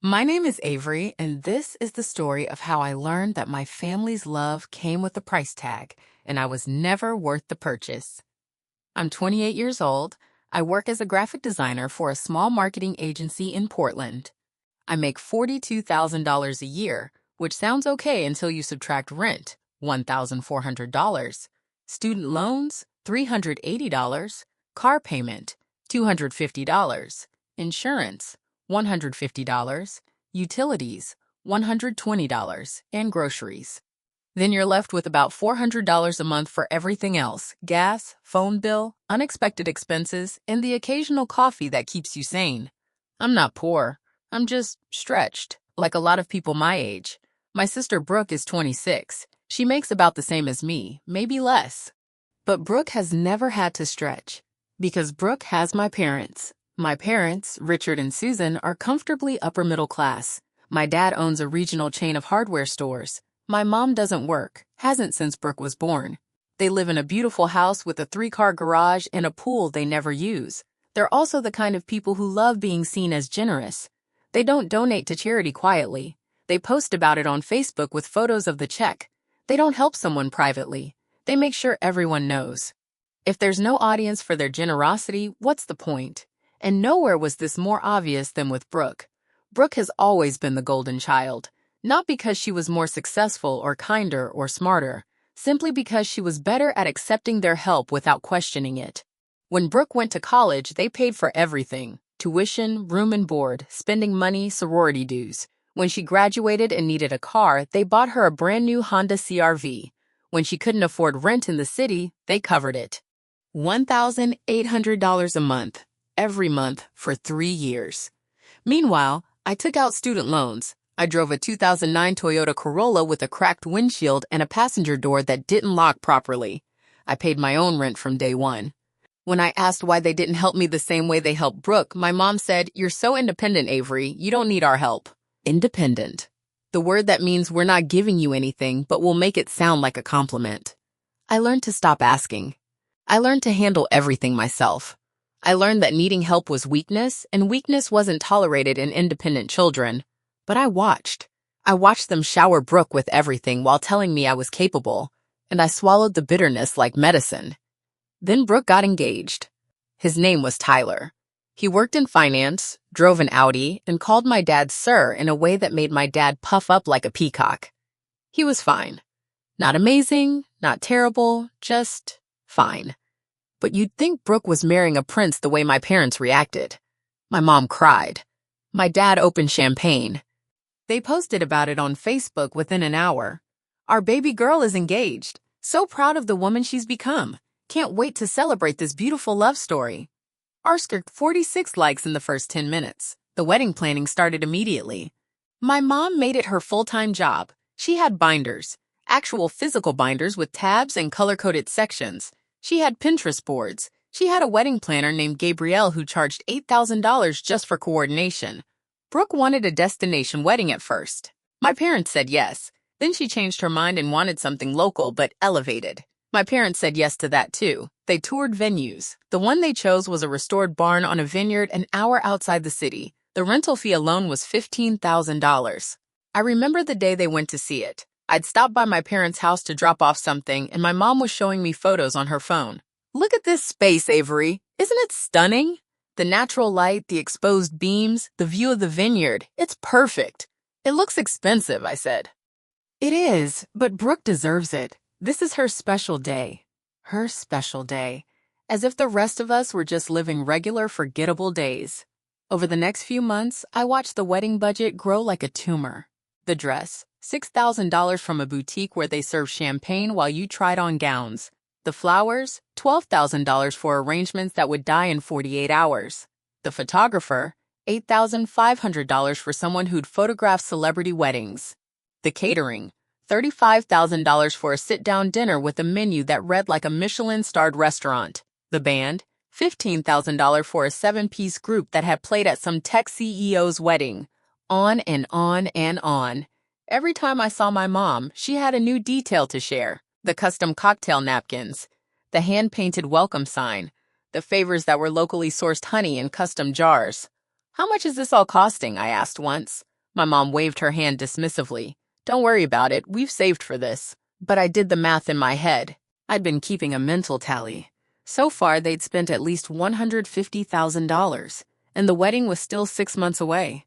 My name is Avery, and this is the story of how I learned that my family's love came with a price tag, and I was never worth the purchase. I'm 28 years old. I work as a graphic designer for a small marketing agency in Portland. I make $42,000 a year, which sounds okay until you subtract rent, $1,400, student loans, $380, car payment, $250, insurance, $150, utilities, $120, and groceries. Then you're left with about $400 a month for everything else: gas, phone bill, unexpected expenses, and the occasional coffee that keeps you sane. I'm not poor. I'm just stretched, like a lot of people my age. My sister Brooke is 26. She makes about the same as me, maybe less. But Brooke has never had to stretch, because Brooke has my parents. My parents, Richard and Susan, are comfortably upper middle class. My dad owns a regional chain of hardware stores. My mom doesn't work, hasn't since Brooke was born. They live in a beautiful house with a 3-car garage and a pool they never use. They're also the kind of people who love being seen as generous. They don't donate to charity quietly. They post about it on Facebook with photos of the check. They don't help someone privately. They make sure everyone knows. If there's no audience for their generosity, what's the point? And nowhere was this more obvious than with Brooke. Brooke has always been the golden child. Not because she was more successful or kinder or smarter, simply because she was better at accepting their help without questioning it. When Brooke went to college, they paid for everything: tuition, room and board, spending money, sorority dues. When she graduated and needed a car, they bought her a brand new Honda CR-V. When she couldn't afford rent in the city, they covered it. $1,800 a month, every month for 3 years. Meanwhile, I took out student loans. I drove a 2009 Toyota Corolla with a cracked windshield and a passenger door that didn't lock properly. I paid my own rent from day one. When I asked why they didn't help me the same way they helped Brooke, my mom said, "You're so independent, Avery. You don't need our help." Independent. The word that means we're not giving you anything, but we'll make it sound like a compliment. I learned to stop asking. I learned to handle everything myself. I learned that needing help was weakness, and weakness wasn't tolerated in independent children. But I watched. I watched them shower Brooke with everything while telling me I was capable, and I swallowed the bitterness like medicine. Then Brooke got engaged. His name was Tyler. He worked in finance, drove an Audi, and called my dad sir in a way that made my dad puff up like a peacock. He was fine. Not amazing, not terrible, just fine. But you'd think Brooke was marrying a prince the way my parents reacted. My mom cried. My dad opened champagne. They posted about it on Facebook within an hour. "Our baby girl is engaged. So proud of the woman she's become. Can't wait to celebrate this beautiful love story." Ours got 46 likes in the first 10 minutes. The wedding planning started immediately. My mom made it her full-time job. She had binders, actual physical binders with tabs and color-coded sections. She had Pinterest boards. She had a wedding planner named Gabrielle who charged $8,000 just for coordination. Brooke wanted a destination wedding at first. My parents said yes. Then she changed her mind and wanted something local but elevated. My parents said yes to that too. They toured venues. The one they chose was a restored barn on a vineyard an hour outside the city. The rental fee alone was $15,000. I remember the day they went to see it. I'd stopped by my parents' house to drop off something, and my mom was showing me photos on her phone. "Look at this space, Avery. Isn't it stunning? The natural light, the exposed beams, the view of the vineyard. It's perfect." "It looks expensive," I said. "It is, but Brooke deserves it. This is her special day." Her special day. As if the rest of us were just living regular, forgettable days. Over the next few months, I watched the wedding budget grow like a tumor. The dress, $6,000 from a boutique where they served champagne while you tried on gowns. The flowers, $12,000 for arrangements that would die in 48 hours. The photographer, $8,500 for someone who'd photograph celebrity weddings. The catering, $35,000 for a sit-down dinner with a menu that read like a Michelin-starred restaurant. The band, $15,000 for a 7-piece group that had played at some tech CEO's wedding. On and on and on. Every time I saw my mom, she had a new detail to share. The custom cocktail napkins, the hand-painted welcome sign, the favors that were locally sourced honey in custom jars. "How much is this all costing?" I asked once. My mom waved her hand dismissively. Don't worry about it, we've saved for this. But I did the math in my head. I'd been keeping a mental tally. So far, they'd spent at least $150,000, and the wedding was still 6 months away.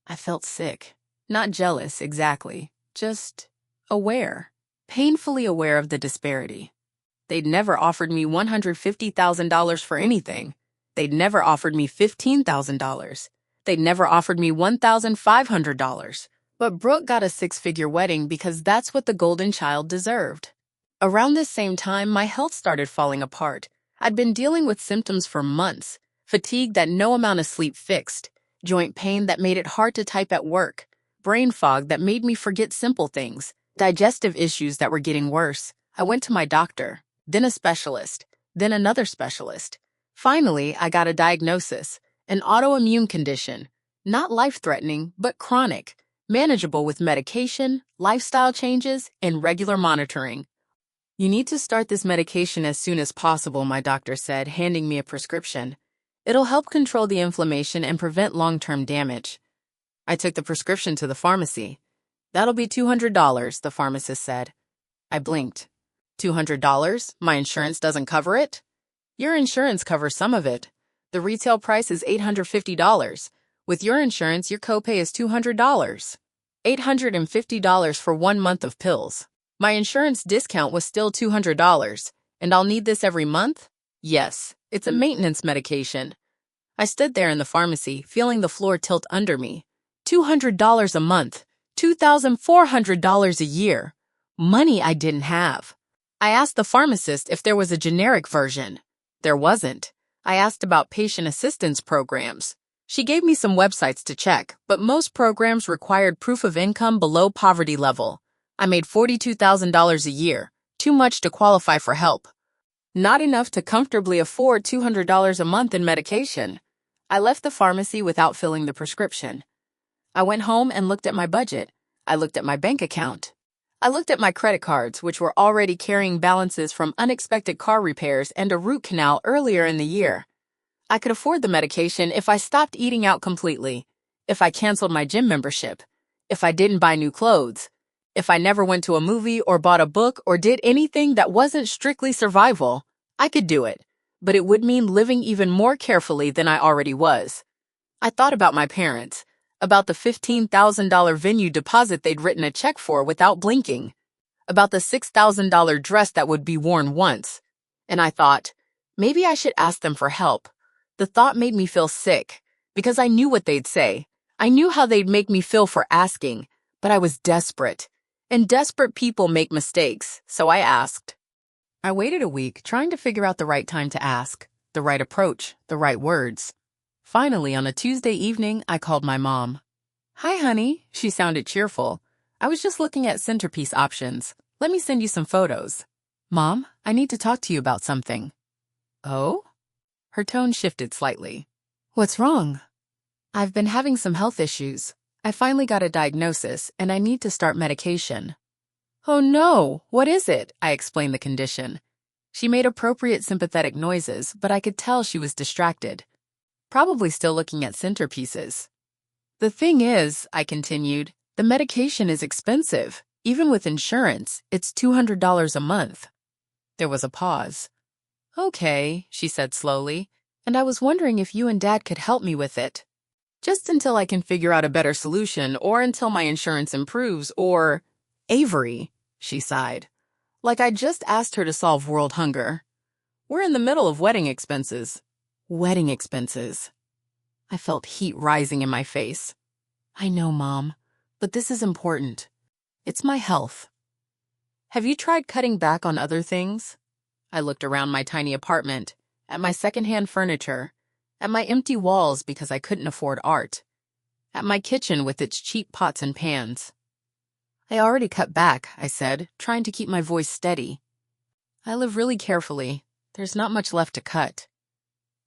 I felt sick. Not jealous, exactly. Just aware. Painfully aware of the disparity. They'd never offered me $150,000 for anything. They'd never offered me $15,000. They'd never offered me $1,500. But Brooke got a six-figure wedding because that's what the golden child deserved. Around this same time, my health started falling apart. I'd been dealing with symptoms for months. Fatigue that no amount of sleep fixed. Joint pain that made it hard to type at work. Brain fog that made me forget simple things. Digestive issues that were getting worse. I went to my doctor, then a specialist, then another specialist. Finally, I got a diagnosis, an autoimmune condition. Not life-threatening, but chronic. Manageable with medication, lifestyle changes, and regular monitoring. You need to start this medication as soon as possible, my doctor said, handing me a prescription. It'll help control the inflammation and prevent long-term damage. I took the prescription to the pharmacy. That'll be $200, the pharmacist said. I blinked. $200? My insurance doesn't cover it? Your insurance covers some of it. The retail price is $850. With your insurance, your copay is $200. $850 for 1 month of pills. My insurance discount was still $200. And I'll need this every month? Yes, it's a maintenance medication. I stood there in the pharmacy, feeling the floor tilt under me. $200 a month. $2,400 a year. Money I didn't have. I asked the pharmacist if there was a generic version. There wasn't. I asked about patient assistance programs. She gave me some websites to check, but most programs required proof of income below poverty level. I made $42,000 a year, too much to qualify for help. Not enough to comfortably afford $200 a month in medication. I left the pharmacy without filling the prescription. I went home and looked at my budget. I looked at my bank account. I looked at my credit cards, which were already carrying balances from unexpected car repairs and a root canal earlier in the year. I could afford the medication if I stopped eating out completely, if I canceled my gym membership, if I didn't buy new clothes, if I never went to a movie or bought a book or did anything that wasn't strictly survival. I could do it, but it would mean living even more carefully than I already was. I thought about my parents, about the $15,000 venue deposit they'd written a check for without blinking, about the $6,000 dress that would be worn once, and I thought, maybe I should ask them for help. The thought made me feel sick, because I knew what they'd say. I knew how they'd make me feel for asking, but I was desperate. And desperate people make mistakes, so I asked. I waited a week, trying to figure out the right time to ask, the right approach, the right words. Finally, on a Tuesday evening, I called my mom. Hi, honey. She sounded cheerful. I was just looking at centerpiece options. Let me send you some photos. Mom, I need to talk to you about something. Oh? Her tone shifted slightly. What's wrong? I've been having some health issues. I finally got a diagnosis, and I need to start medication. Oh no, what is it? I explained the condition. She made appropriate sympathetic noises, but I could tell she was distracted. Probably still looking at centerpieces. The thing is, I continued, the medication is expensive. Even with insurance, it's $200 a month. There was a pause. Okay, she said slowly, and I was wondering if you and Dad could help me with it. Just until I can figure out a better solution, or until my insurance improves, or... Avery, she sighed. Like I just asked her to solve world hunger. We're in the middle of wedding expenses. Wedding expenses. I felt heat rising in my face. I know, Mom, but this is important. It's my health. Have you tried cutting back on other things? I looked around my tiny apartment, at my secondhand furniture, at my empty walls because I couldn't afford art, at my kitchen with its cheap pots and pans. I already cut back, I said, trying to keep my voice steady. I live really carefully. There's not much left to cut.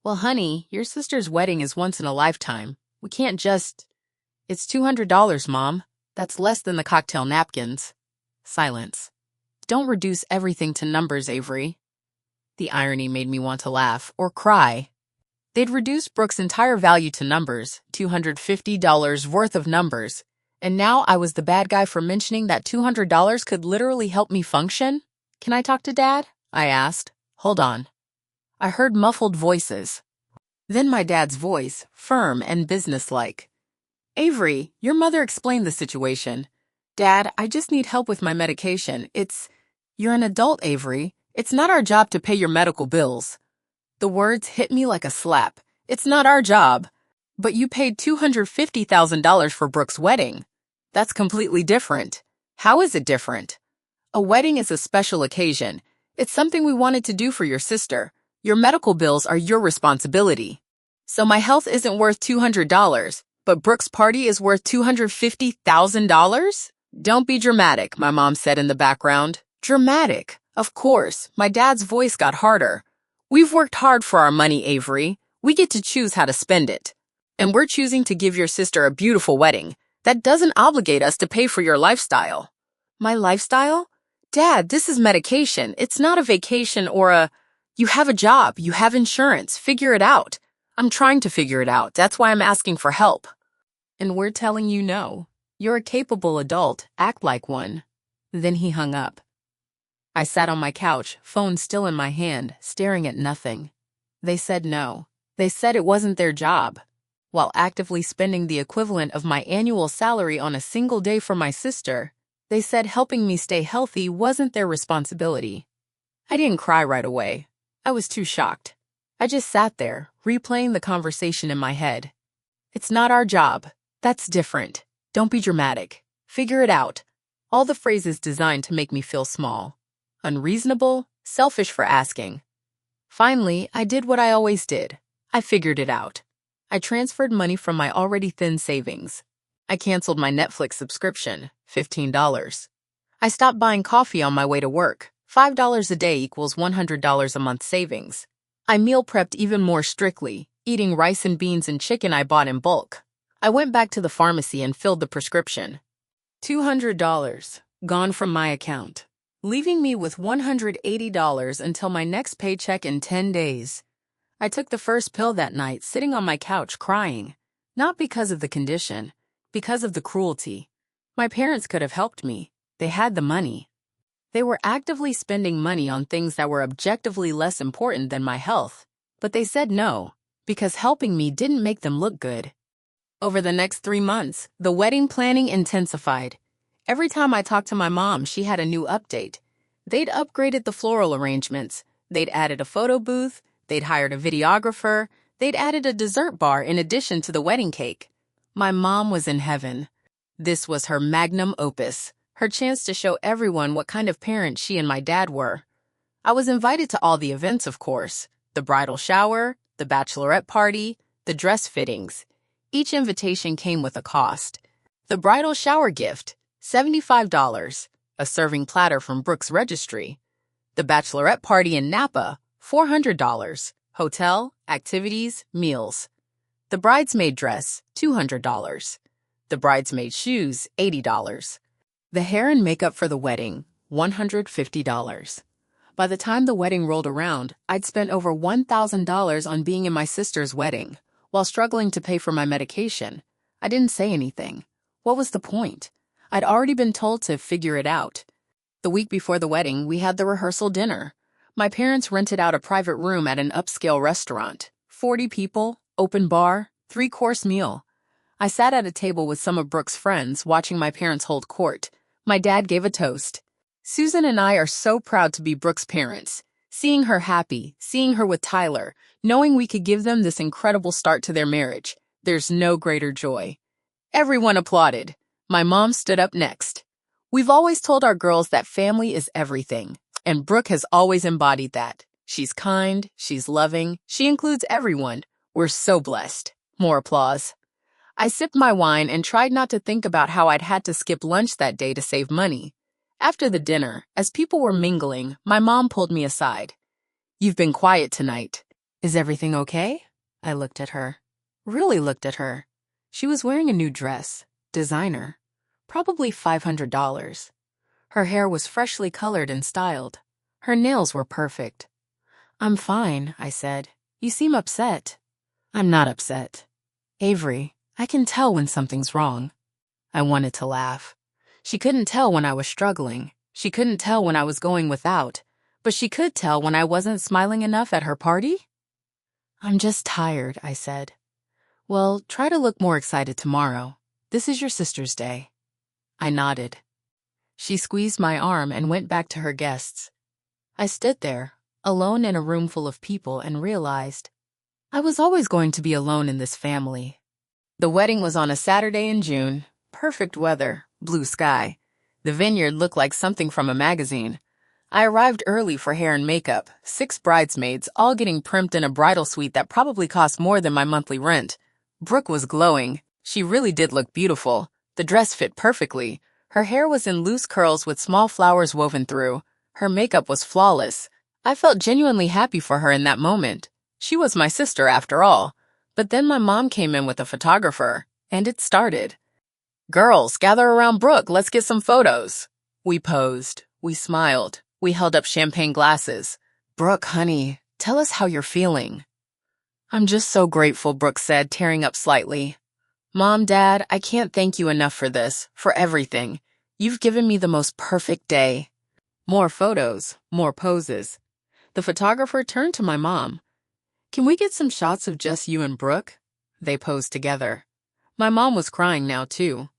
Well, honey, your sister's wedding is once in a lifetime. We can't just... It's $200, Mom. That's less than the cocktail napkins. Silence. Don't reduce everything to numbers, Avery. The irony made me want to laugh, or cry. They'd reduced Brooke's entire value to numbers, $250 worth of numbers. And now I was the bad guy for mentioning that $200 could literally help me function? Can I talk to Dad? I asked. Hold on. I heard muffled voices. Then my dad's voice, firm and businesslike. Avery, your mother explained the situation. Dad, I just need help with my medication. You're an adult, Avery. It's not our job to pay your medical bills. The words hit me like a slap. It's not our job. But you paid $250,000 for Brooke's wedding. That's completely different. How is it different? A wedding is a special occasion. It's something we wanted to do for your sister. Your medical bills are your responsibility. So my health isn't worth $200, but Brooke's party is worth $250,000? Don't be dramatic, my mom said in the background. Dramatic? Of course. My dad's voice got harder. We've worked hard for our money, Avery. We get to choose how to spend it. And we're choosing to give your sister a beautiful wedding. That doesn't obligate us to pay for your lifestyle. My lifestyle? Dad, this is medication. It's not a vacation or a... You have a job. You have insurance. Figure it out. I'm trying to figure it out. That's why I'm asking for help. And we're telling you no. You're a capable adult. Act like one. Then he hung up. I sat on my couch, phone still in my hand, staring at nothing. They said no. They said it wasn't their job. While actively spending the equivalent of my annual salary on a single day for my sister, they said helping me stay healthy wasn't their responsibility. I didn't cry right away. I was too shocked. I just sat there, replaying the conversation in my head. It's not our job. That's different. Don't be dramatic. Figure it out. All the phrases designed to make me feel small. Unreasonable, selfish for asking. Finally, I did what I always did. I figured it out. I transferred money from my already thin savings. I canceled my Netflix subscription, $15. I stopped buying coffee on my way to work. $5 a day equals $100 a month savings. I meal prepped even more strictly, eating rice and beans and chicken I bought in bulk. I went back to the pharmacy and filled the prescription. $200 gone from my account, leaving me with $180 until my next paycheck in 10 days. I took the first pill that night, sitting on my couch crying. Not because of the condition, because of the cruelty. My parents could have helped me. They had the money. They were actively spending money on things that were objectively less important than my health. But they said no, because helping me didn't make them look good. Over the next 3 months, the wedding planning intensified. Every time I talked to my mom, she had a new update. They'd upgraded the floral arrangements. They'd added a photo booth. They'd hired a videographer. They'd added a dessert bar in addition to the wedding cake. My mom was in heaven. This was her magnum opus, her chance to show everyone what kind of parent she and my dad were. I was invited to all the events, of course. The bridal shower, the bachelorette party, the dress fittings. Each invitation came with a cost. The bridal shower gift, $75, a serving platter from Brooks Registry. The bachelorette party in Napa, $400, hotel, activities, meals. The bridesmaid dress, $200. The bridesmaid shoes, $80. The hair and makeup for the wedding, $150. By the time the wedding rolled around, I'd spent over $1,000 on being in my sister's wedding, while struggling to pay for my medication. I didn't say anything. What was the point? I'd already been told to figure it out. The week before the wedding, we had the rehearsal dinner. My parents rented out a private room at an upscale restaurant. 40 people, open bar, 3-course meal. I sat at a table with some of Brooke's friends, watching my parents hold court. My dad gave a toast. Susan and I are so proud to be Brooke's parents. Seeing her happy, seeing her with Tyler, knowing we could give them this incredible start to their marriage, there's no greater joy. Everyone applauded. My mom stood up next. We've always told our girls that family is everything, and Brooke has always embodied that. She's kind, she's loving, she includes everyone. We're so blessed. More applause. I sipped my wine and tried not to think about how I'd had to skip lunch that day to save money. After the dinner, as people were mingling, my mom pulled me aside. You've been quiet tonight. Is everything okay? I looked at her. Really looked at her. She was wearing a new dress. Designer. Probably $500. Her hair was freshly colored and styled. Her nails were perfect. I'm fine, I said. You seem upset. I'm not upset. Avery, I can tell when something's wrong. I wanted to laugh. She couldn't tell when I was struggling. She couldn't tell when I was going without. But she could tell when I wasn't smiling enough at her party. I'm just tired, I said. Well, try to look more excited tomorrow. This is your sister's day. I nodded. She squeezed my arm and went back to her guests. I stood there, alone in a room full of people, and realized I was always going to be alone in this family. The wedding was on a Saturday in June. Perfect weather, blue sky. The vineyard looked like something from a magazine. I arrived early for hair and makeup, 6 bridesmaids, all getting primped in a bridal suite that probably cost more than my monthly rent. Brooke was glowing. She really did look beautiful. The dress fit perfectly. Her hair was in loose curls with small flowers woven through. Her makeup was flawless. I felt genuinely happy for her in that moment. She was my sister after all. But then my mom came in with a photographer, and it started. Girls, gather around Brooke. Let's get some photos. We posed. We smiled. We held up champagne glasses. Brooke, honey, tell us how you're feeling. I'm just so grateful, Brooke said, tearing up slightly. Mom, Dad, I can't thank you enough for this, for everything. You've given me the most perfect day. More photos, more poses. The photographer turned to my mom. Can we get some shots of just you and Brooke? They posed together. My mom was crying now, too.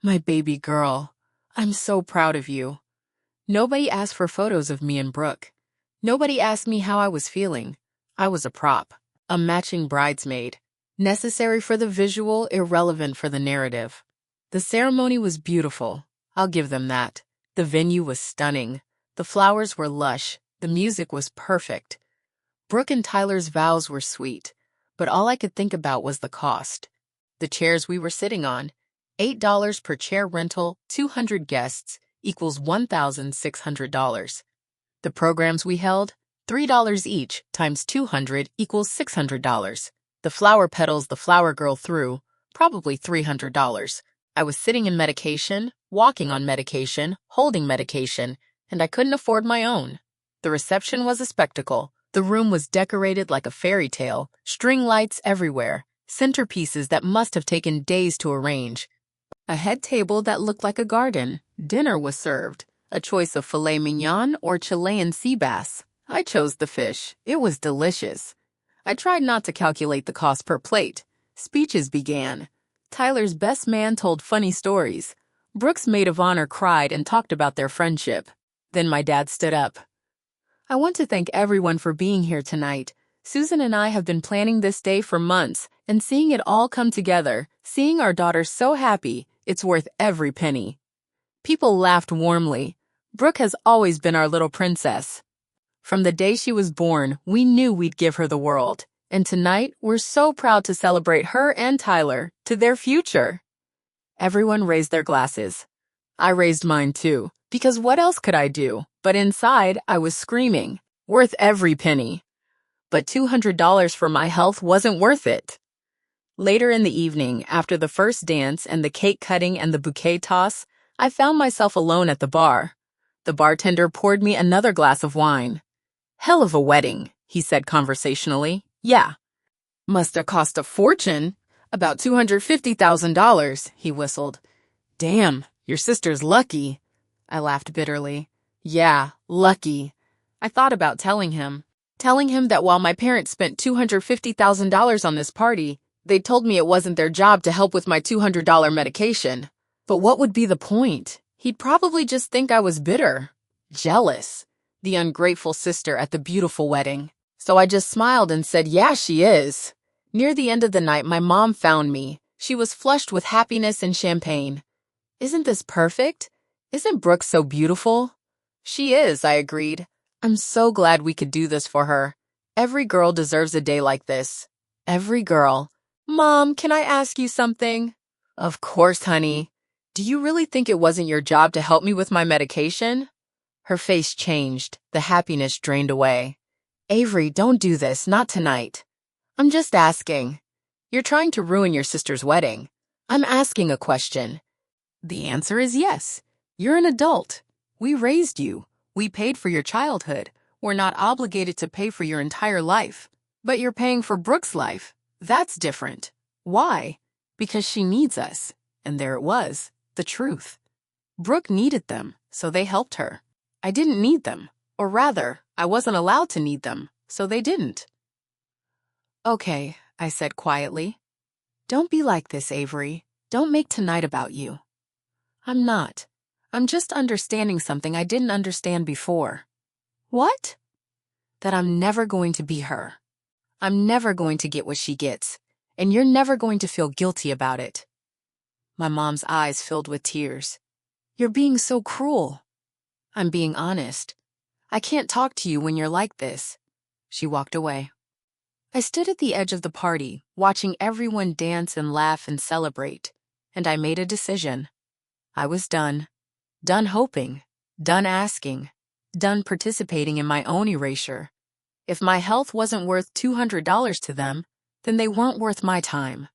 My baby girl, I'm so proud of you. Nobody asked for photos of me and Brooke. Nobody asked me how I was feeling. I was a prop, a matching bridesmaid. Necessary for the visual, irrelevant for the narrative. The ceremony was beautiful. I'll give them that. The venue was stunning. The flowers were lush. The music was perfect. Brooke and Tyler's vows were sweet, but all I could think about was the cost. The chairs we were sitting on, $8 per chair rental, 200 guests, equals $1,600. The programs we held, $3 each times 200 equals $600. The flower petals the flower girl threw, probably $300. I was sitting in medication, walking on medication, holding medication, and I couldn't afford my own. The reception was a spectacle. The room was decorated like a fairy tale, string lights everywhere, centerpieces that must have taken days to arrange. A head table that looked like a garden. Dinner was served, a choice of filet mignon or Chilean sea bass. I chose the fish. It was delicious. I tried not to calculate the cost per plate. Speeches began. Tyler's best man told funny stories. Brooke's maid of honor cried and talked about their friendship. Then my dad stood up. I want to thank everyone for being here tonight. Susan and I have been planning this day for months, and seeing it all come together, seeing our daughter so happy, it's worth every penny. People laughed warmly. Brooke has always been our little princess. From the day she was born, we knew we'd give her the world. And tonight, we're so proud to celebrate her and Tyler to their future. Everyone raised their glasses. I raised mine too, because what else could I do? But inside, I was screaming, worth every penny. But $200 for my health wasn't worth it. Later in the evening, after the first dance and the cake cutting and the bouquet toss, I found myself alone at the bar. The bartender poured me another glass of wine. Hell of a wedding, he said conversationally. Yeah. Must have cost a fortune. About $250,000, he whistled. Damn, your sister's lucky. I laughed bitterly. Yeah, lucky. I thought about telling him that while my parents spent $250,000 on this party, they told me it wasn't their job to help with my $200 medication. But what would be the point? He'd probably just think I was bitter, jealous, the ungrateful sister at the beautiful wedding. So I just smiled and said, yeah, she is. Near the end of the night, my mom found me. She was flushed with happiness and champagne. Isn't this perfect? Isn't Brooke so beautiful? She is, I agreed. I'm so glad we could do this for her. Every girl deserves a day like this. Every girl. Mom, can I ask you something? Of course, honey. Do you really think it wasn't your job to help me with my medication? Her face changed. The happiness drained away. Avery, don't do this. Not tonight. I'm just asking. You're trying to ruin your sister's wedding. I'm asking a question. The answer is yes. You're an adult. We raised you. We paid for your childhood. We're not obligated to pay for your entire life. But you're paying for Brooke's life. That's different. Why? Because she needs us. And there it was, the truth. Brooke needed them, so they helped her. I didn't need them, or rather, I wasn't allowed to need them, so they didn't. Okay, I said quietly. Don't be like this, Avery. Don't make tonight about you. I'm not. I'm just understanding something I didn't understand before. What? That I'm never going to be her. I'm never going to get what she gets, and you're never going to feel guilty about it. My mom's eyes filled with tears. You're being so cruel. I'm being honest. I can't talk to you when you're like this. She walked away. I stood at the edge of the party, watching everyone dance and laugh and celebrate, and I made a decision. I was done. Done hoping. Done asking. Done participating in my own erasure. If my health wasn't worth $200 to them, then they weren't worth my time.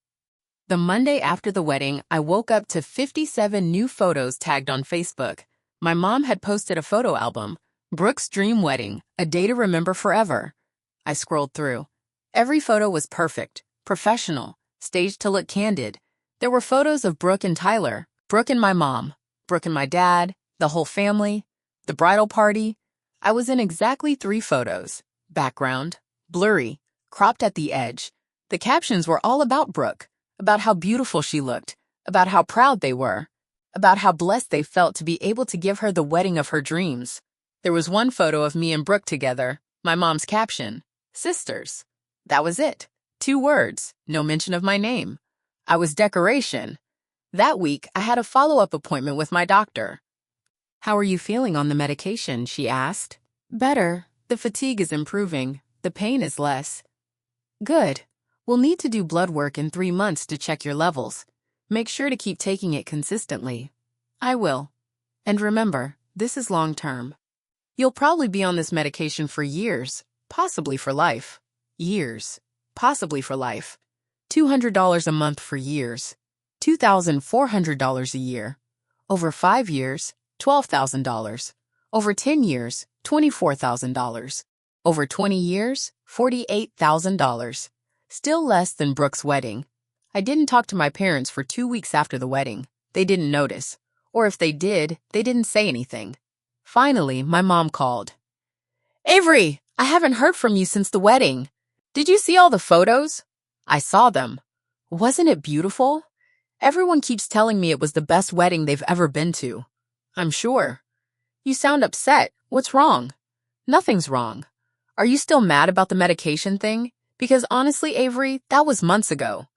The Monday after the wedding, I woke up to 57 new photos tagged on Facebook. My mom had posted a photo album, Brooke's Dream Wedding, a day to remember forever. I scrolled through. Every photo was perfect, professional, staged to look candid. There were photos of Brooke and Tyler, Brooke and my mom, Brooke and my dad, the whole family, the bridal party. I was in exactly 3 photos. Background, blurry, cropped at the edge. The captions were all about Brooke, about how beautiful she looked, about how proud they were, about how blessed they felt to be able to give her the wedding of her dreams. There was one photo of me and Brooke together, my mom's caption, sisters. That was it. 2 words, no mention of my name. I was decoration. That week, I had a follow-up appointment with my doctor. How are you feeling on the medication? She asked. Better. The fatigue is improving. The pain is less. Good. We'll need to do blood work in 3 months to check your levels. Make sure to keep taking it consistently. I will. And remember, this is long-term. You'll probably be on this medication for years, possibly for life. Years, possibly for life. $200 a month for years. $2,400 a year. Over 5 years, $12,000. Over 10 years, $24,000. Over 20 years, $48,000. Still less than Brooke's wedding. I didn't talk to my parents for 2 weeks after the wedding. They didn't notice. Or if they did, they didn't say anything. Finally, my mom called. Avery, I haven't heard from you since the wedding. Did you see all the photos? I saw them. Wasn't it beautiful? Everyone keeps telling me it was the best wedding they've ever been to. I'm sure. You sound upset. What's wrong? Nothing's wrong. Are you still mad about the medication thing? Because honestly, Avery, that was months ago.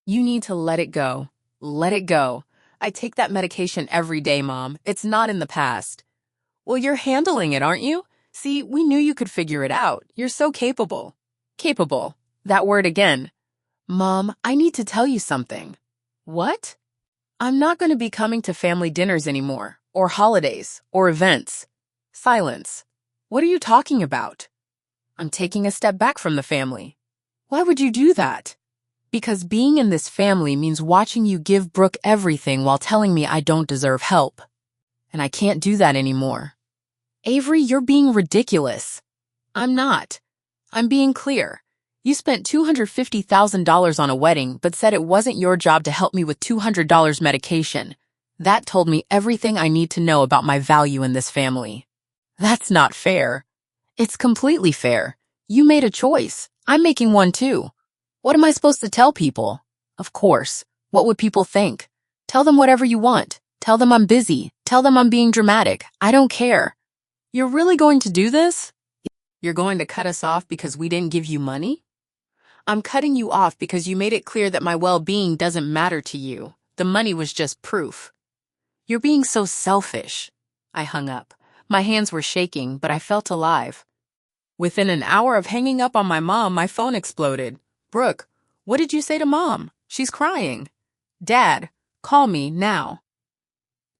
You need to let it go. Let it go. I take that medication every day, Mom. It's not in the past. Well, you're handling it, aren't you? See, we knew you could figure it out. You're so capable. Capable. That word again. Mom, I need to tell you something. What? I'm not going to be coming to family dinners anymore, or holidays, or events. Silence. What are you talking about? I'm taking a step back from the family. Why would you do that? Because being in this family means watching you give Brooke everything while telling me I don't deserve help. And I can't do that anymore. Avery, you're being ridiculous. I'm not. I'm being clear. You spent $250,000 on a wedding, but said it wasn't your job to help me with $200 medication. That told me everything I need to know about my value in this family. That's not fair. It's completely fair. You made a choice. I'm making one too. What am I supposed to tell people? Of course. What would people think? Tell them whatever you want. Tell them I'm busy. Tell them I'm being dramatic. I don't care. You're really going to do this? You're going to cut us off because we didn't give you money? I'm cutting you off because you made it clear that my well-being doesn't matter to you. The money was just proof. You're being so selfish. I hung up. My hands were shaking, but I felt alive. Within an hour of hanging up on my mom, my phone exploded. Brooke, what did you say to Mom? She's crying. Dad, call me now.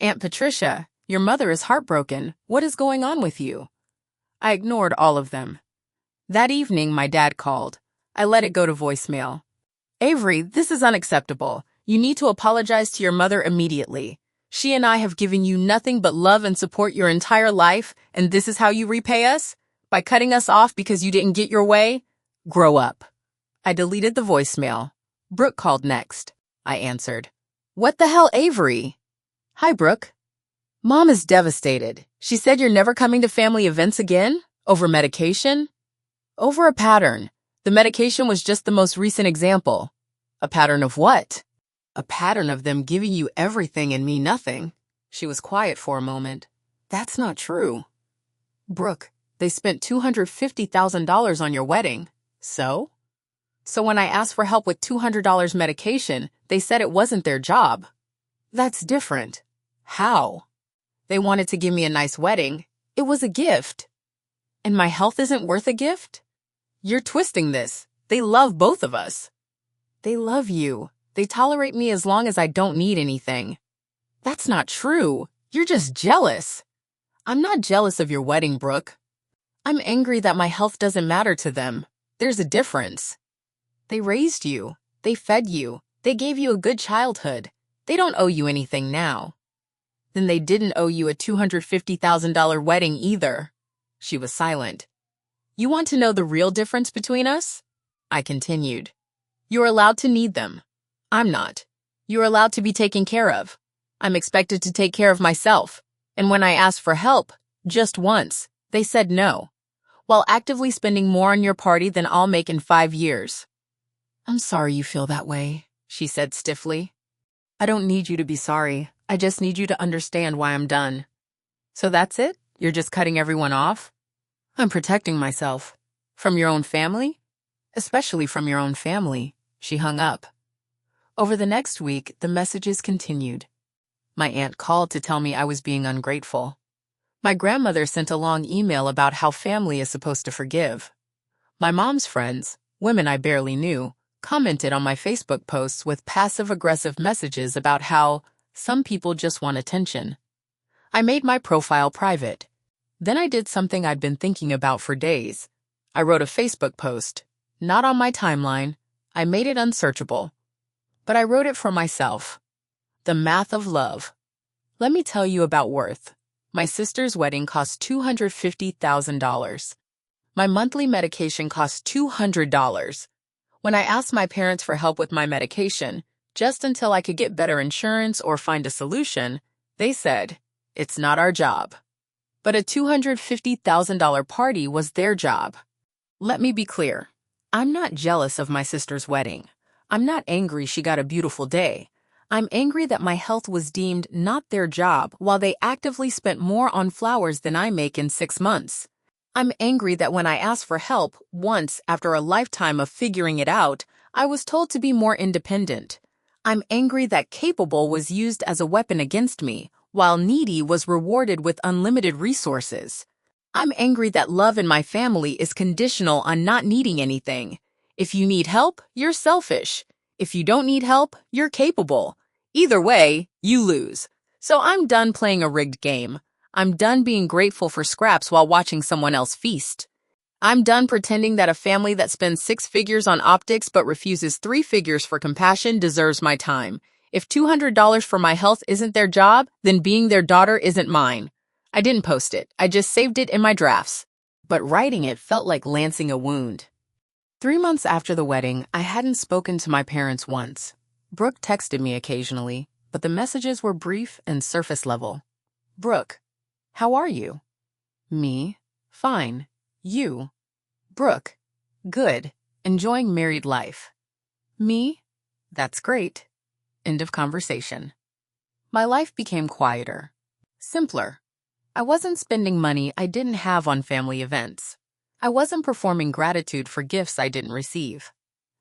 Aunt Patricia, your mother is heartbroken. What is going on with you? I ignored all of them. That evening, my dad called. I let it go to voicemail. Avery, this is unacceptable. You need to apologize to your mother immediately. She and I have given you nothing but love and support your entire life, and this is how you repay us? By cutting us off because you didn't get your way? Grow up. I deleted the voicemail. Brooke called next. I answered. What the hell, Avery? Hi, Brooke. Mom is devastated. She said you're never coming to family events again? Over medication? Over a pattern. The medication was just the most recent example. A pattern of what? A pattern of them giving you everything and me nothing. She was quiet for a moment. That's not true. Brooke, they spent $250,000 on your wedding. So? So when I asked for help with $200 medication, they said it wasn't their job. That's different. How? They wanted to give me a nice wedding. It was a gift. And my health isn't worth a gift? You're twisting this. They love both of us. They love you. They tolerate me as long as I don't need anything. That's not true. You're just jealous. I'm not jealous of your wedding, Brooke. I'm angry that my health doesn't matter to them. There's a difference. They raised you. They fed you. They gave you a good childhood. They don't owe you anything now. Then they didn't owe you a $250,000 wedding either. She was silent. You want to know the real difference between us? I continued. You're allowed to need them. I'm not. You're allowed to be taken care of. I'm expected to take care of myself. And when I asked for help, just once, they said no, while actively spending more on your party than I'll make in 5 years. I'm sorry you feel that way, she said stiffly. I don't need you to be sorry. I just need you to understand why I'm done. So that's it? You're just cutting everyone off? I'm protecting myself. From your own family? Especially from your own family. She hung up. Over the next week, the messages continued. My aunt called to tell me I was being ungrateful. My grandmother sent a long email about how family is supposed to forgive. My mom's friends, women I barely knew, commented on my Facebook posts with passive-aggressive messages about how some people just want attention. I made my profile private. Then I did something I'd been thinking about for days. I wrote a Facebook post, not on my timeline. I made it unsearchable. But I wrote it for myself. The math of love. Let me tell you about worth. My sister's wedding cost $250,000. My monthly medication cost $200. When I asked my parents for help with my medication, just until I could get better insurance or find a solution, they said, it's not our job. But a $250,000 party was their job. Let me be clear. I'm not jealous of my sister's wedding. I'm not angry she got a beautiful day. I'm angry that my health was deemed not their job while they actively spent more on flowers than I make in 6 months. I'm angry that when I asked for help once after a lifetime of figuring it out, I was told to be more independent. I'm angry that capable was used as a weapon against me, while needy was rewarded with unlimited resources. I'm angry that love in my family is conditional on not needing anything. If you need help, you're selfish. If you don't need help, you're capable. Either way, you lose. So I'm done playing a rigged game. I'm done being grateful for scraps while watching someone else feast. I'm done pretending that a family that spends 6 figures on optics but refuses 3 figures for compassion deserves my time. If $200 for my health isn't their job, then being their daughter isn't mine. I didn't post it. I just saved it in my drafts. But writing it felt like lancing a wound. 3 months after the wedding, I hadn't spoken to my parents once. Brooke texted me occasionally, but the messages were brief and surface level. Brooke, how are you? Me, fine. You? Brooke, good. Enjoying married life. Me? That's great. End of conversation. My life became quieter, simpler. I wasn't spending money I didn't have on family events. I wasn't performing gratitude for gifts I didn't receive.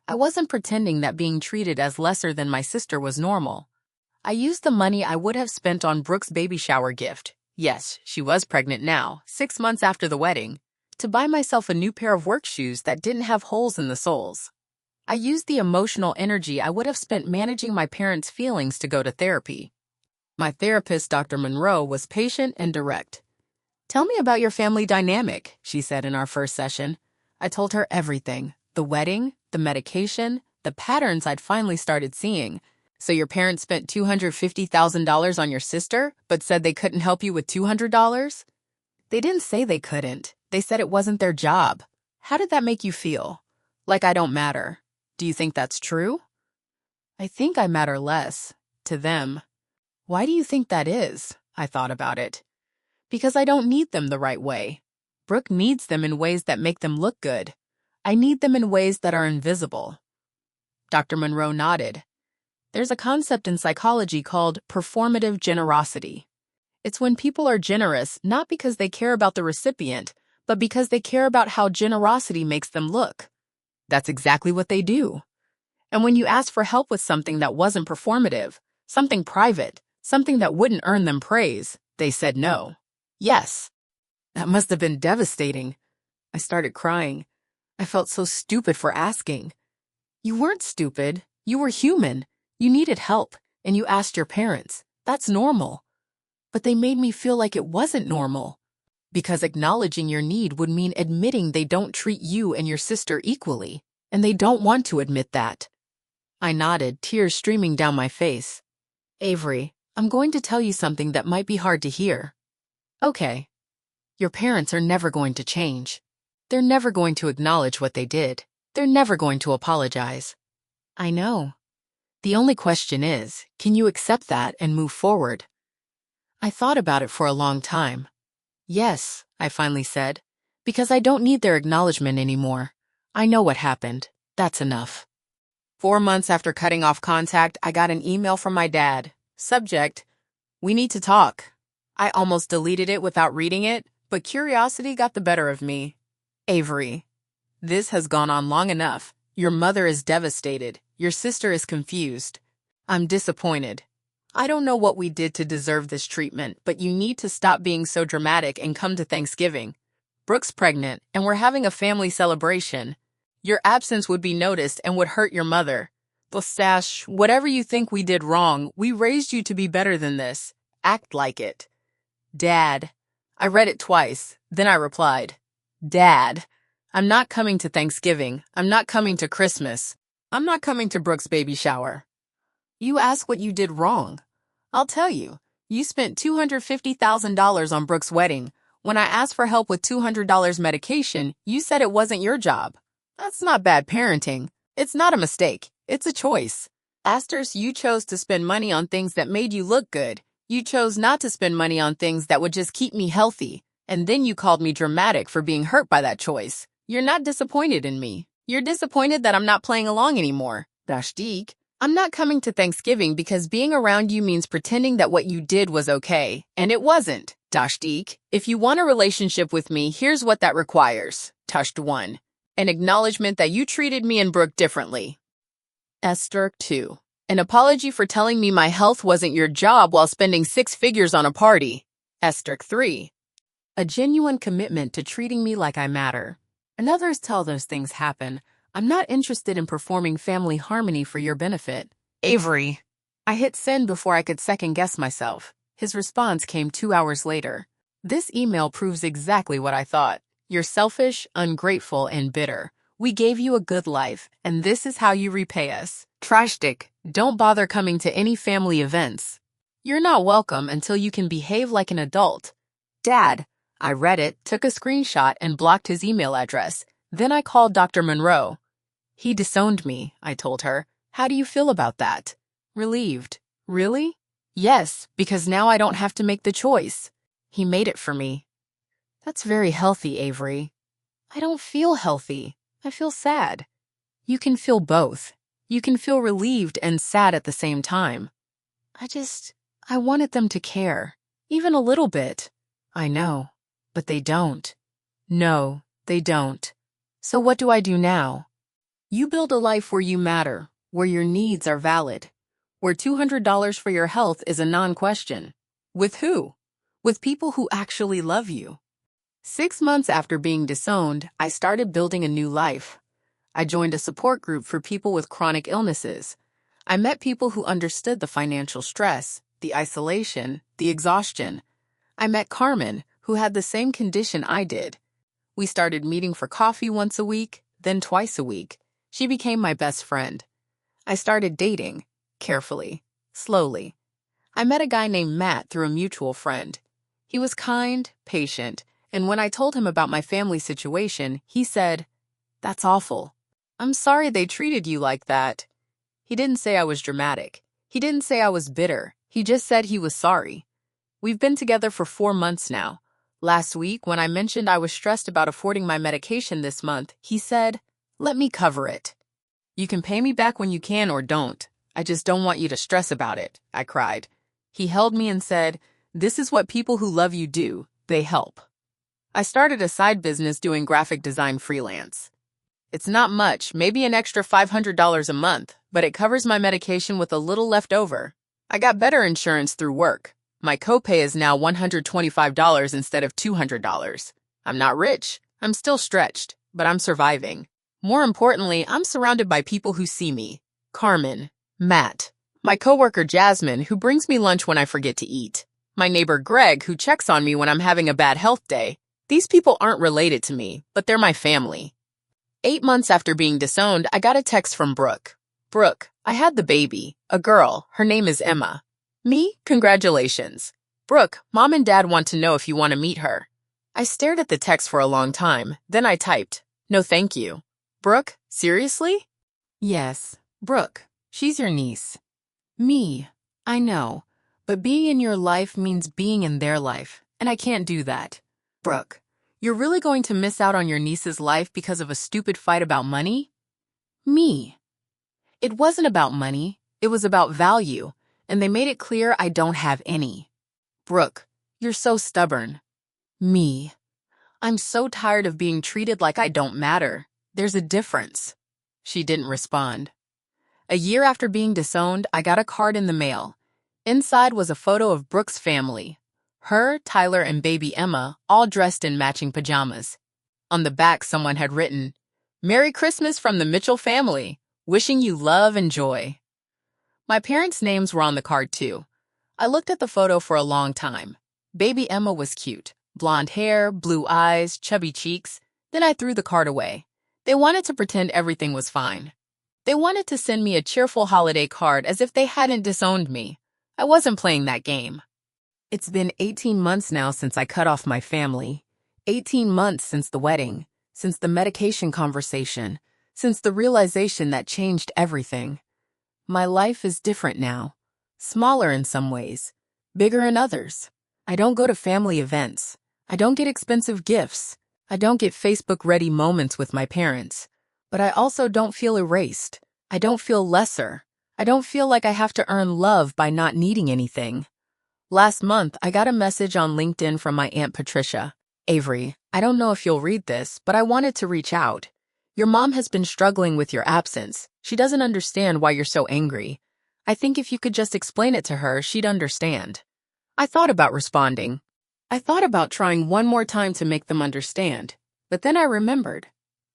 I wasn't pretending that being treated as lesser than my sister was normal. I used the money I would have spent on Brooke's baby shower gift. Yes, she was pregnant now, 6 months after the wedding, to buy myself a new pair of work shoes that didn't have holes in the soles. I used the emotional energy I would have spent managing my parents' feelings to go to therapy. My therapist, Dr. Monroe, was patient and direct. Tell me about your family dynamic, she said in our first session. I told her everything, the wedding, the medication, the patterns I'd finally started seeing. So your parents spent $250,000 on your sister, but said they couldn't help you with $200? They didn't say they couldn't. They said it wasn't their job. How did that make you feel? Like I don't matter. Do you think that's true? I think I matter less. to them. Why do you think that is? I thought about it. Because I don't need them the right way. Brooke needs them in ways that make them look good. I need them in ways that are invisible. Dr. Monroe nodded. There's a concept in psychology called performative generosity. It's when people are generous not because they care about the recipient, but because they care about how generosity makes them look. That's exactly what they do. And when you ask for help with something that wasn't performative, something private, something that wouldn't earn them praise, they said no. Yes. That must have been devastating. I started crying. I felt so stupid for asking. You weren't stupid. You were human. You needed help, and you asked your parents. That's normal. But they made me feel like it wasn't normal. Because acknowledging your need would mean admitting they don't treat you and your sister equally, and they don't want to admit that. I nodded, tears streaming down my face. Avery, I'm going to tell you something that might be hard to hear. Okay. Your parents are never going to change. They're never going to acknowledge what they did. They're never going to apologize. I know. The only question is, can you accept that and move forward? I thought about it for a long time. Yes, I finally said, because I don't need their acknowledgement anymore. I know what happened. That's enough. 4 months after cutting off contact, I got an email from my dad. Subject, we need to talk. I almost deleted it without reading it, but curiosity got the better of me. Avery, this has gone on long enough. Your mother is devastated. Your sister is confused. I'm disappointed. I don't know what we did to deserve this treatment, but you need to stop being so dramatic and come to Thanksgiving. Brooke's pregnant, and we're having a family celebration. Your absence would be noticed and would hurt your mother. Bostache, whatever you think we did wrong, we raised you to be better than this. Act like it. Dad. I read it twice. Then I replied, Dad, I'm not coming to Thanksgiving. I'm not coming to Christmas. I'm not coming to Brooke's baby shower. You ask what you did wrong. I'll tell you. You spent $250,000 on Brooke's wedding. When I asked for help with $200 medication, you said it wasn't your job. That's not bad parenting. It's not a mistake. It's a choice. Asters, you chose to spend money on things that made you look good. You chose not to spend money on things that would just keep me healthy. And then you called me dramatic for being hurt by that choice. You're not disappointed in me. You're disappointed that I'm not playing along anymore. Dashdik. I'm not coming to Thanksgiving because being around you means pretending that what you did was okay, and it wasn't. Dashdik, if you want a relationship with me, here's what that requires. Tushed 1. An acknowledgement that you treated me and Brooke differently. Esther 2. An apology for telling me my health wasn't your job while spending 6 figures on a party. Esther 3. A genuine commitment to treating me like I matter. And others tell those things happen. I'm not interested in performing family harmony for your benefit. Avery. I hit send before I could second-guess myself. His response came 2 hours later. This email proves exactly what I thought. You're selfish, ungrateful, and bitter. We gave you a good life, and this is how you repay us. Trashtik, don't bother coming to any family events. You're not welcome until you can behave like an adult. Dad. I read it, took a screenshot, and blocked his email address. Then I called Dr. Monroe. He disowned me, I told her. How do you feel about that? Relieved. Really? Yes, because now I don't have to make the choice. He made it for me. That's very healthy, Avery. I don't feel healthy. I feel sad. You can feel both. You can feel relieved and sad at the same time. I wanted them to care. Even a little bit. I know, but they don't. No, they don't. So what do I do now? You build a life where you matter, where your needs are valid, where $200 for your health is a non-question. With who? With people who actually love you. 6 months after being disowned, I started building a new life. I joined a support group for people with chronic illnesses. I met people who understood the financial stress, the isolation, the exhaustion. I met Carmen, who had the same condition I did. We started meeting for coffee once a week, then twice a week. She became my best friend. I started dating, carefully, slowly. I met a guy named Matt through a mutual friend. He was kind, patient, and when I told him about my family situation, he said, "That's awful. I'm sorry they treated you like that." He didn't say I was dramatic. He didn't say I was bitter. He just said he was sorry. We've been together for 4 months now. Last week, when I mentioned I was stressed about affording my medication this month, he said, "Let me cover it." "You can pay me back when you can or don't. I just don't want you to stress about it," I cried. He held me and said, "This is what people who love you do. They help." I started a side business doing graphic design freelance. It's not much, maybe an extra $500 a month, but it covers my medication with a little left over. I got better insurance through work. My copay is now $125 instead of $200. I'm not rich. I'm still stretched, but I'm surviving. More importantly, I'm surrounded by people who see me. Carmen, Matt, my coworker Jasmine, who brings me lunch when I forget to eat. My neighbor Greg, who checks on me when I'm having a bad health day. These people aren't related to me, but they're my family. 8 months after being disowned, I got a text from Brooke. "Brooke, I had the baby. A girl. Her name is Emma." "Me? Congratulations." "Brooke, Mom and Dad want to know if you want to meet her." I stared at the text for a long time. Then I typed, "No thank you." "Brooke, seriously?" "Yes. Brooke, she's your niece." "Me. I know. But being in your life means being in their life, and I can't do that." "Brooke, you're really going to miss out on your niece's life because of a stupid fight about money?" "Me. It wasn't about money. It was about value, and they made it clear I don't have any." "Brooke, you're so stubborn." "Me. I'm so tired of being treated like I don't matter. There's a difference." She didn't respond. A year after being disowned, I got a card in the mail. Inside was a photo of Brooke's family. Her, Tyler, and baby Emma, all dressed in matching pajamas. On the back, someone had written, "Merry Christmas from the Mitchell family. Wishing you love and joy." My parents' names were on the card, too. I looked at the photo for a long time. Baby Emma was cute. Blonde hair, blue eyes, chubby cheeks. Then I threw the card away. They wanted to pretend everything was fine. They wanted to send me a cheerful holiday card as if they hadn't disowned me. I wasn't playing that game. It's been 18 months now since I cut off my family. 18 months since the wedding, since the medication conversation, since the realization that changed everything. My life is different now. Smaller in some ways, bigger in others. I don't go to family events. I don't get expensive gifts. I don't get Facebook-ready moments with my parents. But I also don't feel erased. I don't feel lesser. I don't feel like I have to earn love by not needing anything. Last month, I got a message on LinkedIn from my Aunt Patricia. "Avery, I don't know if you'll read this, but I wanted to reach out. Your mom has been struggling with your absence. She doesn't understand why you're so angry. I think if you could just explain it to her, she'd understand." I thought about responding. I thought about trying one more time to make them understand. But then I remembered.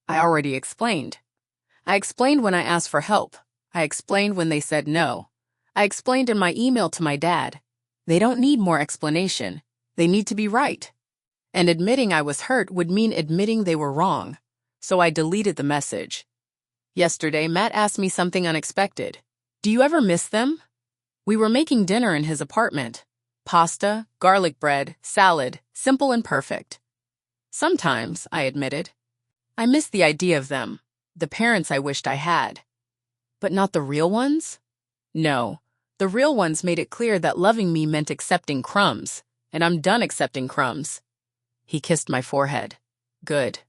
I already explained. I explained when I asked for help. I explained when they said no. I explained in my email to my dad. They don't need more explanation. They need to be right. And admitting I was hurt would mean admitting they were wrong. So I deleted the message. Yesterday, Matt asked me something unexpected. "Do you ever miss them?" We were making dinner in his apartment. Pasta, garlic bread, salad, simple and perfect. "Sometimes," I admitted. "I miss the idea of them, the parents I wished I had." "But not the real ones?" "No. The real ones made it clear that loving me meant accepting crumbs, and I'm done accepting crumbs." He kissed my forehead. "Good.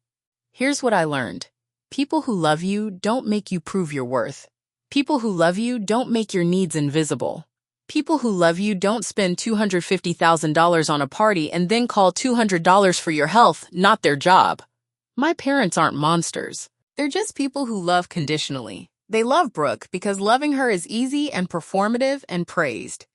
Here's what I learned. People who love you don't make you prove your worth. People who love you don't make your needs invisible. People who love you don't spend $250,000 on a party and then call $200 for your health, not their job. My parents aren't monsters. They're just people who love conditionally. They love Brooke because loving her is easy and performative and praised.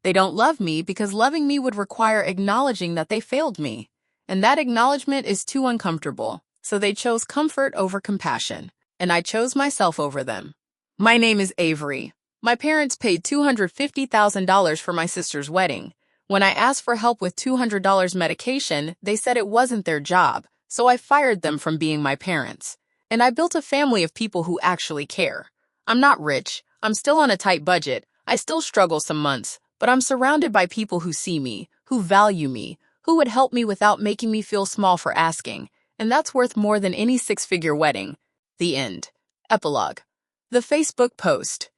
They don't love me because loving me would require acknowledging that they failed me. And that acknowledgement is too uncomfortable. So they chose comfort over compassion. And I chose myself over them. My name is Avery. My parents paid $250,000 for my sister's wedding. When I asked for help with $200 medication, they said it wasn't their job, so I fired them from being my parents. And I built a family of people who actually care. I'm not rich. I'm still on a tight budget. I still struggle some months, but I'm surrounded by people who see me, who value me, who would help me without making me feel small for asking. And that's worth more than any six-figure wedding. The end. Epilogue. The Facebook post.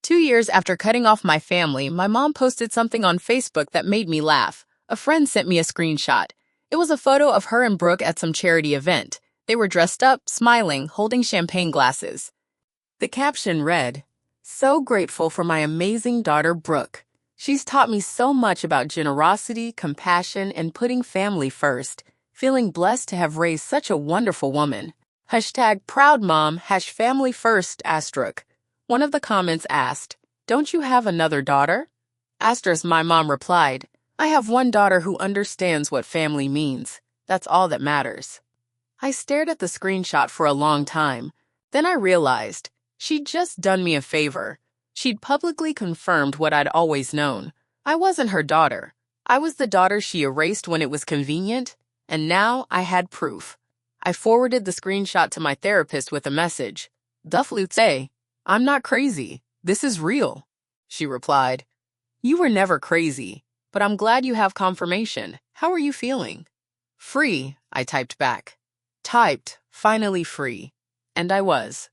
2 years after cutting off my family, my mom posted something on Facebook that made me laugh. A friend sent me a screenshot. It was a photo of her and Brooke at some charity event. They were dressed up, smiling, holding champagne glasses. The caption read, "So grateful for my amazing daughter, Brooke. She's taught me so much about generosity, compassion, and putting family first. Feeling blessed to have raised such a wonderful woman. Hashtag proud mom, family first, asterisk." One of the comments asked, "Don't you have another daughter?" Asterisk, my mom replied, "I have one daughter who understands what family means. That's all that matters." I stared at the screenshot for a long time. Then I realized she'd just done me a favor. She'd publicly confirmed what I'd always known. I wasn't her daughter. I was the daughter she erased when it was convenient, and now I had proof. I forwarded the screenshot to my therapist with a message. "Say, I'm not crazy. This is real." She replied, "You were never crazy, but I'm glad you have confirmation. How are you feeling?" "Free," I typed back. Typed, finally free. And I was.